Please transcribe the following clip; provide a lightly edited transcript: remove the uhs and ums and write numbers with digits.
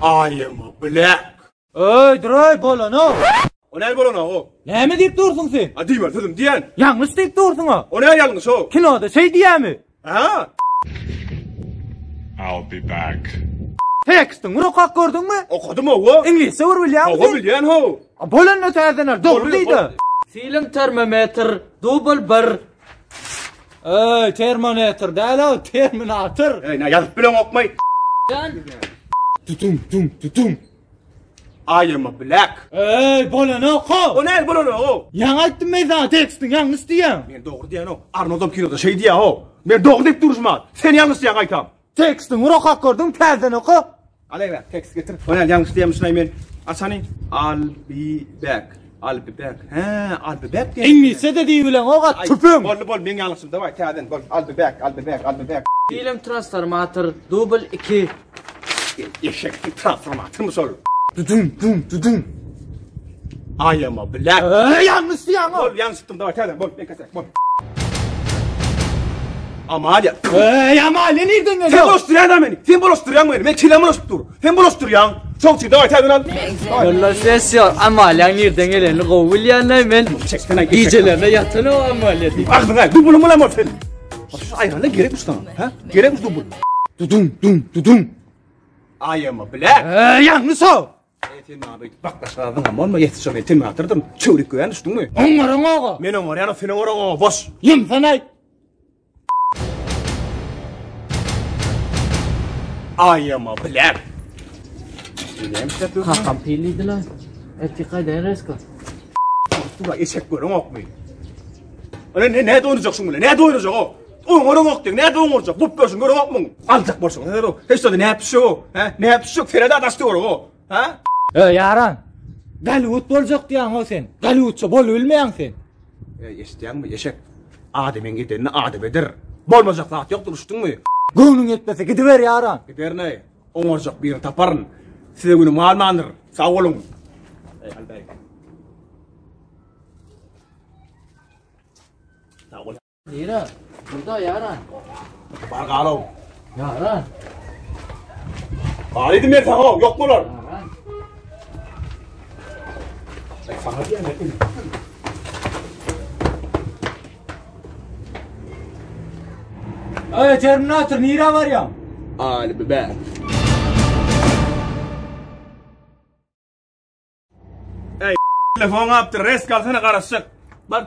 I am a black. Öy, duray bolana. O ne bolana o? Näme diýip dursun sen? Adıyım dedim diyen. Ýalňyş diýip dursun o. O ne yanlış o? Kinoda şey diýämi? Ha? I'll be back. Tekstin uraqaq gördüňmi? Okudum o. İngilizce ur bilýär O misin? bilyen ho. Bolan ötädener, dogry diýdi. Film termometr, double bir. Termometer däl o, terminator. Ey ne yazıp bilen okmay. Can. Tutum. I am a black. Bolana oku. O ne bolana o? Ýa aýtdym men sana tekstin ýalňyş diýen. Men doğru diyen o. Arnold'um kinoda şey diye o. Men doğru deyip duruşma. Sen yanlış diyen aytam. Tekstin uraqaq gördüň, täzen oku. Alay ver tekst getir. O ne yanlış diyen misin men? Asani. I'll be back. I'll be back. Ha, I'll be back diye. İngilizce de diýip bilen oga tüpüm. Bol men yanlışım da var. Täden bol. I'll be back. Film transformator, double 2. Eşek transformatör mü sor? Tudum. I am a black. Ýalňyş diýen o. Bol yanlıştım da var. Täden bol. Ben kaçak bol. Amalia. Yamal, nereden Sen geliyor? bolosturuyan beni. Sen bolosturuyan beni. Ben çilem bolostutur. Sen bolosturuyan. Çok çilem var. Täden al. Yolla ses yor. Amalyan nereden geleni gowul ýanay men. Gecelerine yatan o amalya diýip. Aklın ay. Dubulu mu lan mor sen? Şu ayranla gerek mi sana? Ha? Gerek mi dubul? Tudum. I am a black. Ýalňyş o. Sen abi bak başladın ama olma yetişen etin mi hatırdım? Çörik göğen üstün mü? Oňaran oga. Men oňar ýana senin oňar boş. Ýym sanaý. I am a black. Kakam piliydiler. Etikay denesko. Tura eşek görün okmayın. Ne doyuracaksın bunu? Ne doyuracak o? Oňaran ok diýen, ne doyuracak? Bu persün görün okmyň. Aljak bolsun. Hiç de ne yapşo? Ha? Ne yapşo? Ferada daşdy o. Ha? Ýaran. Galut boljak diýen o sen. Galutça bol bilmeýän sen. Eşitýän mi eşek? Ademin gidenini adem eder. Bolmajak zat ýok duruşdyňmy? Göwnüň etmese gidiber ýaran. Gider ne? Oňarjak bir taparyn. Size günü malmandyr. Sag bolun. Albay. Sag bolun. Nira, burada yaran. Bar galaw. Yaran. Galidim mer sago, ýok bolar. Yaran. Sana diýen. Terminator nira var ya. I'll be back. Ey telefon aptı res kalsana garaşyk. Bar